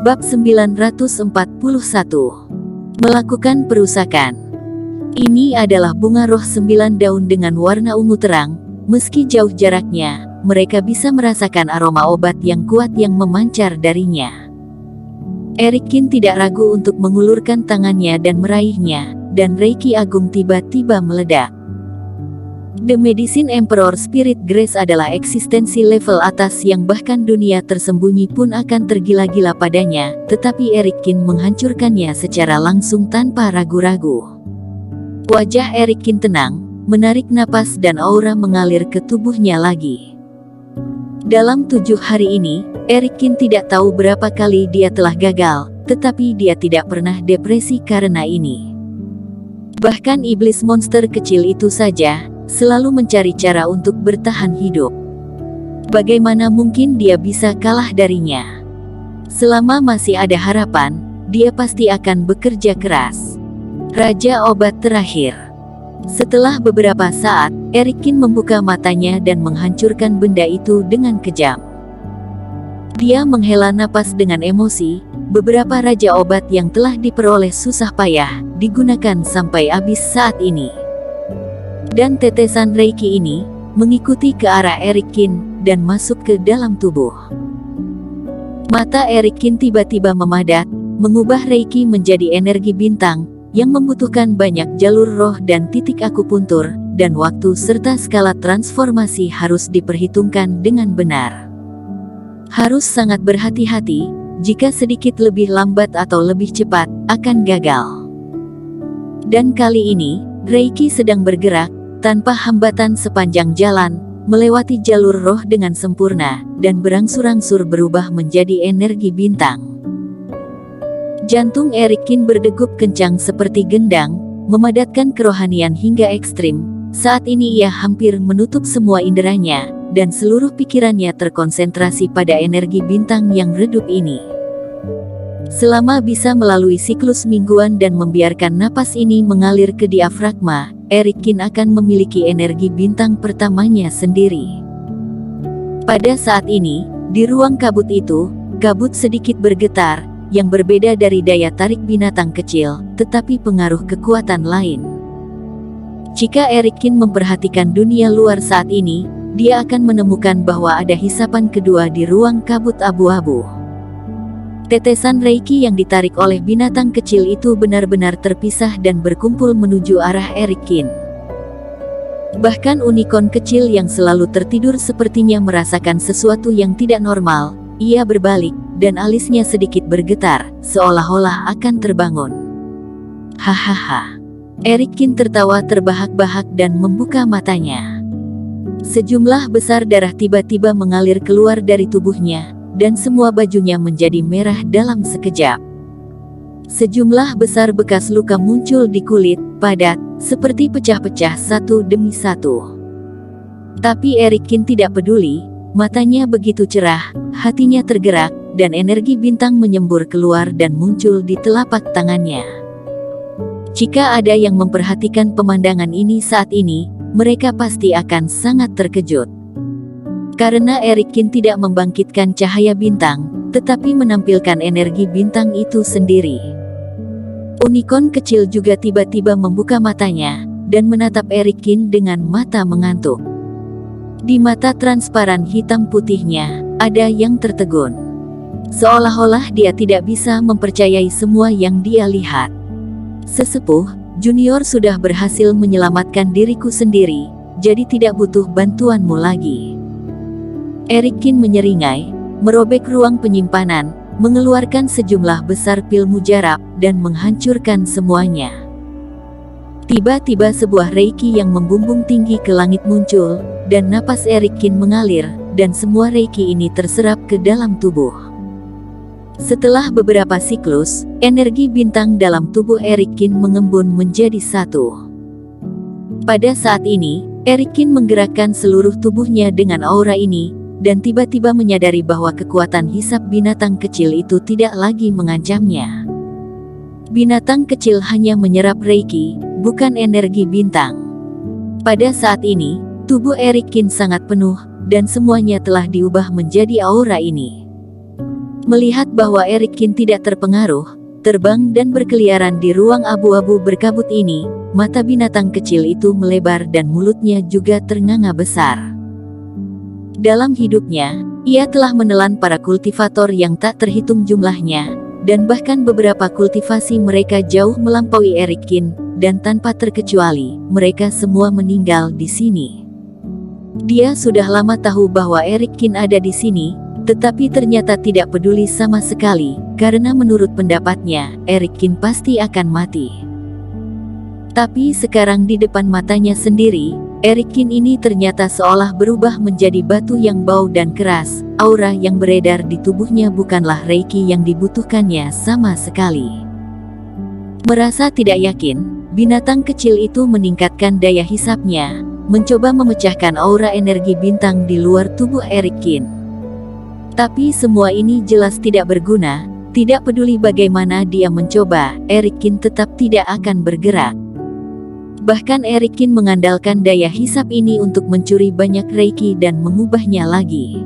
Bab 941. Melakukan perusakan. Ini adalah bunga roh 9 daun dengan warna ungu terang. Meski jauh jaraknya, mereka bisa merasakan aroma obat yang kuat yang memancar darinya. Erikin tidak ragu untuk mengulurkan tangannya dan meraihnya, dan Reiki Agung tiba-tiba meledak. The Medicine Emperor Spirit Grace adalah eksistensi level atas yang bahkan dunia tersembunyi pun akan tergila-gila padanya, tetapi Erikin menghancurkannya secara langsung tanpa ragu-ragu. Wajah Erikin tenang, menarik napas dan aura mengalir ke tubuhnya lagi. Dalam 7 hari ini, Erikin tidak tahu berapa kali dia telah gagal, tetapi dia tidak pernah depresi karena ini. Bahkan iblis monster kecil itu saja selalu mencari cara untuk bertahan hidup. Bagaimana mungkin dia bisa kalah darinya? Selama masih ada harapan, dia pasti akan bekerja keras. Raja obat terakhir. Setelah beberapa saat, Erikin membuka matanya dan menghancurkan benda itu dengan kejam. Dia menghela napas dengan emosi. Beberapa raja obat yang telah diperoleh susah payah digunakan sampai habis saat ini. Dan tetesan Reiki ini mengikuti ke arah Erikin dan masuk ke dalam tubuh. Mata Erikin tiba-tiba memadat, mengubah Reiki menjadi energi bintang yang membutuhkan banyak jalur roh dan titik akupuntur, dan waktu serta skala transformasi harus diperhitungkan dengan benar. Harus sangat berhati-hati, jika sedikit lebih lambat atau lebih cepat, akan gagal. Dan kali ini, Reiki sedang bergerak tanpa hambatan sepanjang jalan, melewati jalur roh dengan sempurna, dan berangsur-angsur berubah menjadi energi bintang. Jantung Erikin berdegup kencang seperti gendang, memadatkan kerohanian hingga ekstrim. Saat ini ia hampir menutup semua inderanya, dan seluruh pikirannya terkonsentrasi pada energi bintang yang redup ini. Selama bisa melalui siklus mingguan dan membiarkan napas ini mengalir ke diafragma, Erikin akan memiliki energi bintang pertamanya sendiri. Pada saat ini, di ruang kabut itu, kabut sedikit bergetar, yang berbeda dari daya tarik binatang kecil, tetapi pengaruh kekuatan lain. Jika Erikin memperhatikan dunia luar saat ini, dia akan menemukan bahwa ada hisapan kedua di ruang kabut abu-abu. Tetesan Reiki yang ditarik oleh binatang kecil itu benar-benar terpisah dan berkumpul menuju arah Erikin. Bahkan unicorn kecil yang selalu tertidur sepertinya merasakan sesuatu yang tidak normal. Ia berbalik, dan alisnya sedikit bergetar, seolah-olah akan terbangun. Hahaha. Erikin tertawa terbahak-bahak dan membuka matanya. Sejumlah besar darah tiba-tiba mengalir keluar dari tubuhnya, dan semua bajunya menjadi merah dalam sekejap. Sejumlah besar bekas luka muncul di kulit, padat, seperti pecah-pecah satu demi satu. Tapi Erikin tidak peduli, matanya begitu cerah, hatinya tergerak, dan energi bintang menyembur keluar dan muncul di telapak tangannya. Jika ada yang memperhatikan pemandangan ini saat ini, mereka pasti akan sangat terkejut. Karena Erikin tidak membangkitkan cahaya bintang, tetapi menampilkan energi bintang itu sendiri. Unicorn kecil juga tiba-tiba membuka matanya, dan menatap Erikin dengan mata mengantuk. Di mata transparan hitam putihnya, ada yang tertegun. Seolah-olah dia tidak bisa mempercayai semua yang dia lihat. Sesepuh, junior sudah berhasil menyelamatkan diriku sendiri, jadi tidak butuh bantuanmu lagi. Erikin menyeringai, merobek ruang penyimpanan, mengeluarkan sejumlah besar pil mujarab, dan menghancurkan semuanya. Tiba-tiba sebuah Reiki yang membumbung tinggi ke langit muncul, dan napas Erikin mengalir, dan semua Reiki ini terserap ke dalam tubuh. Setelah beberapa siklus, energi bintang dalam tubuh Erikin mengembun menjadi satu. Pada saat ini, Erikin menggerakkan seluruh tubuhnya dengan aura ini, dan tiba-tiba menyadari bahwa kekuatan hisap binatang kecil itu tidak lagi mengancamnya. Binatang kecil hanya menyerap Reiki, bukan energi bintang. Pada saat ini, tubuh Erikin sangat penuh, dan semuanya telah diubah menjadi aura ini. Melihat bahwa Erikin tidak terpengaruh, terbang dan berkeliaran di ruang abu-abu berkabut ini, mata binatang kecil itu melebar dan mulutnya juga ternganga besar. Dalam hidupnya, ia telah menelan para kultivator yang tak terhitung jumlahnya, dan bahkan beberapa kultivasi mereka jauh melampaui Erikin, dan tanpa terkecuali, mereka semua meninggal di sini. Dia sudah lama tahu bahwa Erikin ada di sini, tetapi ternyata tidak peduli sama sekali, karena menurut pendapatnya, Erikin pasti akan mati. Tapi sekarang di depan matanya sendiri, Erikin ini ternyata seolah berubah menjadi batu yang bau dan keras. Aura yang beredar di tubuhnya bukanlah Reiki yang dibutuhkannya sama sekali. Merasa tidak yakin, binatang kecil itu meningkatkan daya hisapnya, mencoba memecahkan aura energi bintang di luar tubuh Erikin. Tapi semua ini jelas tidak berguna, tidak peduli bagaimana dia mencoba, Erikin tetap tidak akan bergerak. Bahkan Erikin mengandalkan daya hisap ini untuk mencuri banyak Reiki dan mengubahnya lagi.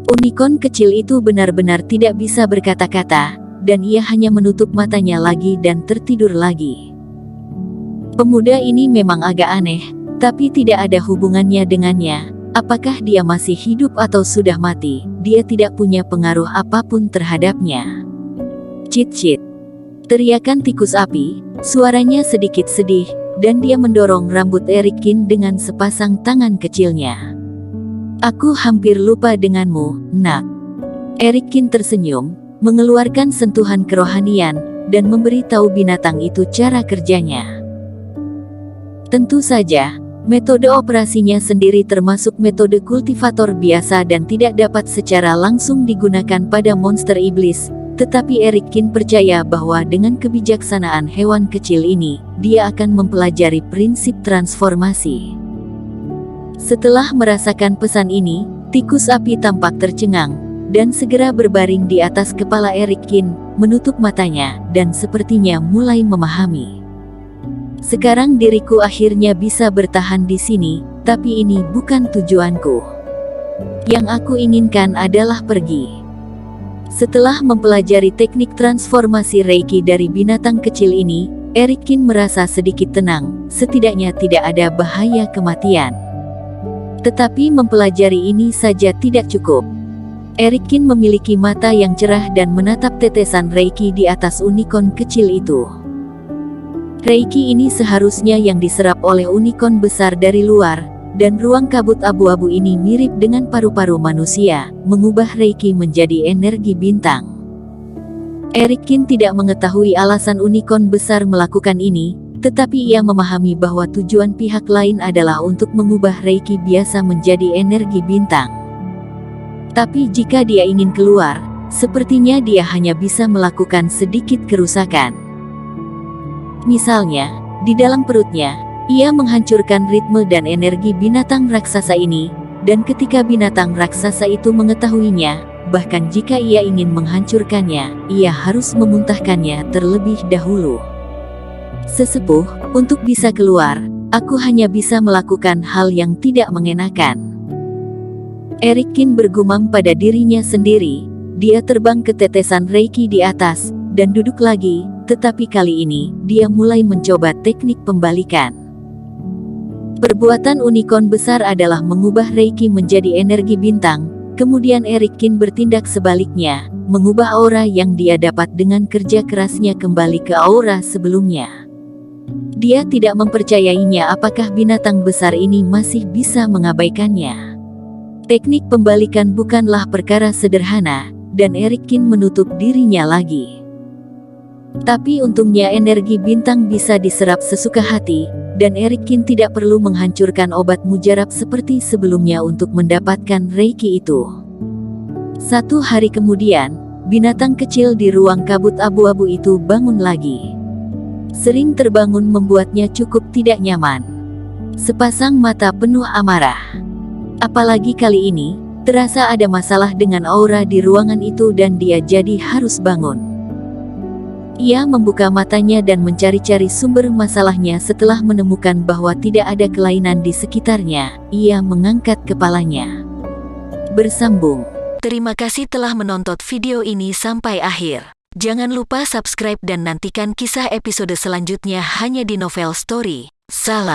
Unicorn kecil itu benar-benar tidak bisa berkata-kata, dan ia hanya menutup matanya lagi dan tertidur lagi. Pemuda ini memang agak aneh, tapi tidak ada hubungannya dengannya. Apakah dia masih hidup atau sudah mati, dia tidak punya pengaruh apapun terhadapnya. Cit-cit. Teriakan tikus api, suaranya sedikit sedih, dan dia mendorong rambut Erikin dengan sepasang tangan kecilnya. Aku hampir lupa denganmu, nak. Erikin tersenyum, mengeluarkan sentuhan kerohanian, dan memberi tahu binatang itu cara kerjanya. Tentu saja, metode operasinya sendiri termasuk metode kultivator biasa dan tidak dapat secara langsung digunakan pada monster iblis, tetapi Erikin percaya bahwa dengan kebijaksanaan hewan kecil ini, dia akan mempelajari prinsip transformasi. Setelah merasakan pesan ini, tikus api tampak tercengang, dan segera berbaring di atas kepala Erikin, menutup matanya, dan sepertinya mulai memahami. Sekarang diriku akhirnya bisa bertahan di sini, tapi ini bukan tujuanku. Yang aku inginkan adalah pergi. Setelah mempelajari teknik transformasi Reiki dari binatang kecil ini, Erikin merasa sedikit tenang, setidaknya tidak ada bahaya kematian. Tetapi mempelajari ini saja tidak cukup. Erikin memiliki mata yang cerah dan menatap tetesan Reiki di atas unicorn kecil itu. Reiki ini seharusnya yang diserap oleh unicorn besar dari luar, dan ruang kabut abu-abu ini mirip dengan paru-paru manusia, mengubah Reiki menjadi energi bintang. Erikin tidak mengetahui alasan unicorn besar melakukan ini, tetapi ia memahami bahwa tujuan pihak lain adalah untuk mengubah Reiki biasa menjadi energi bintang. Tapi jika dia ingin keluar, sepertinya dia hanya bisa melakukan sedikit kerusakan. Misalnya, di dalam perutnya, ia menghancurkan ritme dan energi binatang raksasa ini, dan ketika binatang raksasa itu mengetahuinya, bahkan jika ia ingin menghancurkannya, ia harus memuntahkannya terlebih dahulu. Sesepuh, untuk bisa keluar, aku hanya bisa melakukan hal yang tidak mengenakan. Erikin bergumam pada dirinya sendiri, dia terbang ke tetesan Reiki di atas, dan duduk lagi, tetapi kali ini, dia mulai mencoba teknik pembalikan. Perbuatan unicorn besar adalah mengubah Reiki menjadi energi bintang, kemudian Erikin bertindak sebaliknya, mengubah aura yang dia dapat dengan kerja kerasnya kembali ke aura sebelumnya. Dia tidak mempercayainya apakah binatang besar ini masih bisa mengabaikannya. Teknik pembalikan bukanlah perkara sederhana, dan Erikin menutup dirinya lagi. Tapi untungnya energi bintang bisa diserap sesuka hati, dan Erikin tidak perlu menghancurkan obat mujarab seperti sebelumnya untuk mendapatkan Reiki itu. Satu hari kemudian, binatang kecil di ruang kabut abu-abu itu bangun lagi. Sering terbangun membuatnya cukup tidak nyaman. Sepasang mata penuh amarah. Apalagi kali ini, terasa ada masalah dengan aura di ruangan itu dan dia jadi harus bangun. Ia membuka matanya dan mencari-cari sumber masalahnya. Setelah menemukan bahwa tidak ada kelainan di sekitarnya, ia mengangkat kepalanya. Bersambung. Terima kasih telah menonton video ini sampai akhir. Jangan lupa subscribe dan nantikan kisah episode selanjutnya hanya di Novel Story. Salam.